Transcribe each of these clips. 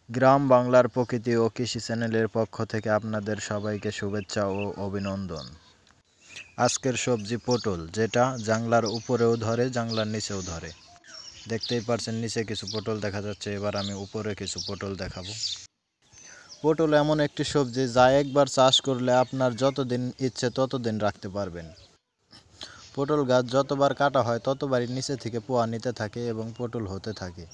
গ্রাম বাংলার প্রকৃতি ও কৃষি চ্যানেলের পক্ষ থেকে আপনাদের সবাইকে শুভেচ্ছা ও অভিনন্দন। আজকের সবজি পটল, যেটা জাংলার উপরেও ধরে জাংলার নিচেও ধরে। দেখতেই পারছেন নিচে কিছু পটল দেখা যাচ্ছে, এবার আমি উপরে কিছু পটল দেখাবো। পটল এমন একটি সবজি যা একবার চাষ করলে আপনার যতদিন ইচ্ছে ততদিন রাখতে পারবেন। পটল গাছ যতবার কাটা হয় ততবারই নিচে থেকে পোয়া নিতে থাকে এবং পটল হতে থাকে।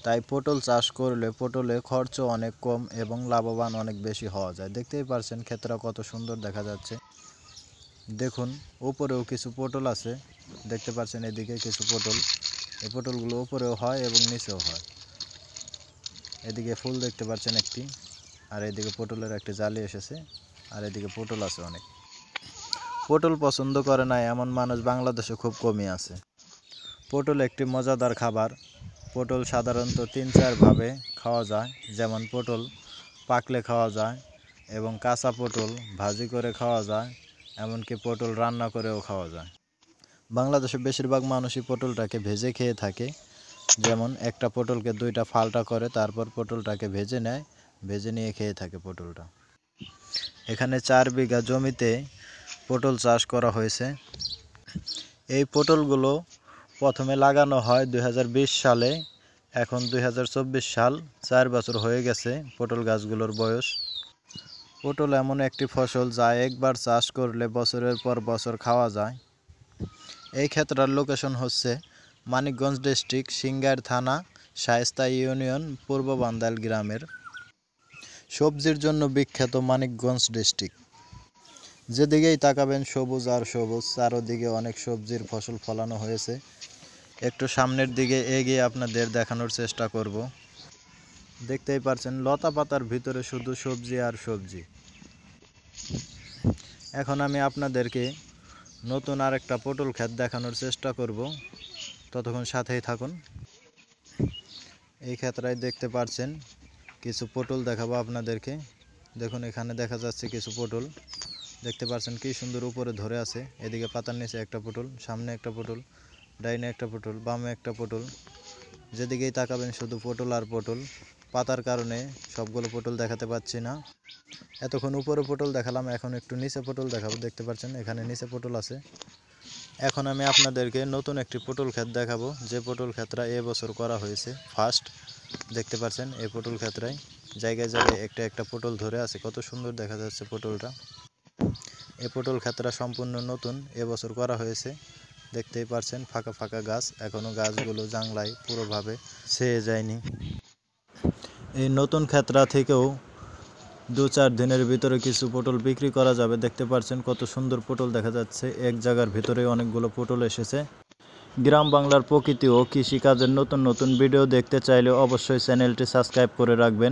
তাই পটল চাষ করলে পটলে খরচ অনেক কম এবং লাভবান অনেক বেশি হওয়া যায়। দেখতেই পারছেন ক্ষেতটা কত সুন্দর দেখা যাচ্ছে। দেখুন উপরেও কিছু পটল আছে, দেখতে পাচ্ছেন এদিকে কিছু পটল। এই পটলগুলো উপরেও হয় এবং নিচেও হয়। এদিকে ফুল দেখতে পাচ্ছেন একটি, আর এদিকে পটলের একটি জালি এসেছে, আর এদিকে পটল আছে অনেক। পটল পছন্দ করে না এমন মানুষ বাংলাদেশে খুব কমই আছে। পটল একটি মজাদার খাবার। পটল সাধারণত ৩-৪ ভাবে খাওয়া যায়, যেমন পটল পাকলে খাওয়া যায় এবং কাঁচা পটল ভাজি করে খাওয়া যায়, এমনকি পটল রান্না করেও খাওয়া যায়। বাংলাদেশের বেশিরভাগ মানুষই পটলটাকে ভেজে খেয়ে থাকে, যেমন একটা পটলকে 2টা ফালটা করে তারপর পটলটাকে ভেজে নেয়, ভেজে নিয়ে খেয়ে থাকে পটলটা। এখানে 4 বিঘা জমিতে পটল চাষ করা হয়েছে। এই পটলগুলো প্রথমে লাগানো হয় 2020 সালে, এখন 2024 সাল, 4 বছর হয়ে গেছে পটল গাছগুলোর বয়স। পটল এমন একটি ফসল যা একবার চাষ করলে বছরের পর বছর খাওয়া যায়। এই ক্ষেত্রের লোকেশন হচ্ছে মানিকগঞ্জ ডিস্ট্রিক্ট, সিংগাইর থানা, শায়েস্তা ইউনিয়ন, পূর্ব বান্দাইল গ্রামের। সবজির জন্য বিখ্যাত মানিকগঞ্জ ডিস্ট্রিক্ট। যেদিকেই তাকাবেন সবুজ আর সবুজ, চারদিকে অনেক সবজির ফসল ফলানো হয়েছে। একটু সামনের দিকে এগিয়ে আপনাদের দেখানোর চেষ্টা করব। দেখতেই পারছেন লতা পাতার ভিতরে শুধু সবজি আর সবজি। এখন আমি আপনাদেরকে নতুন আরেকটা পটল ক্ষেত দেখানোর চেষ্টা করব, ততক্ষণ সাথেই থাকুন। এই ক্ষেত্রায় দেখতে পারছেন কিছু পটল দেখাবো আপনাদেরকে। দেখুন এখানে দেখা যাচ্ছে কিছু পটল, দেখতে পাচ্ছেন কি সুন্দর উপরে ধরে আছে। এদিকে পাতার নিচে একটা পটল, সামনে একটা পটল, ডাইনে একটা পটল, বামে একটা পটল। যেদিকেই তাকাবেন শুধু পটল আর পটল। পাতার কারণে সবগুলো পটল দেখাতে পাচ্ছি না। এতক্ষণ উপরে পটল দেখালাম, এখন একটু নিচে পটল দেখাবো। দেখতে পাচ্ছেন এখানে নিচে পটল আছে। এখন আমি আপনাদেরকে নতুন একটি পটল ক্ষেত দেখাবো, যে পটল ক্ষেতটা এবছর করা হয়েছে ফার্স্ট। দেখতে পাচ্ছেন এই পটল ক্ষেত্রায় জায়গায় জায়গায় একটা একটা পটল ধরে আছে, কত সুন্দর দেখা যাচ্ছে পটলটা। এই পটল ক্ষেতটা সম্পূর্ণ নতুন, এবছর করা হয়েছে। দেখতেই পারছেন ফাঁকা ফাঁকা গাছ, এখনও গাছগুলো জাংলায় পুরোভাবে ছেয়ে যায়নি। এই নতুন ক্ষেত্রা থেকেও 2-4 দিনের ভিতরে কিছু পটল বিক্রি করা যাবে। দেখতে পাচ্ছেন কত সুন্দর পটল দেখা যাচ্ছে, এক জায়গার ভিতরে অনেকগুলো পটল এসেছে। গ্রাম বাংলার প্রকৃতি ও কৃষিকাজের নতুন নতুন ভিডিও দেখতে চাইলে অবশ্যই চ্যানেলটি সাবস্ক্রাইব করে রাখবেন।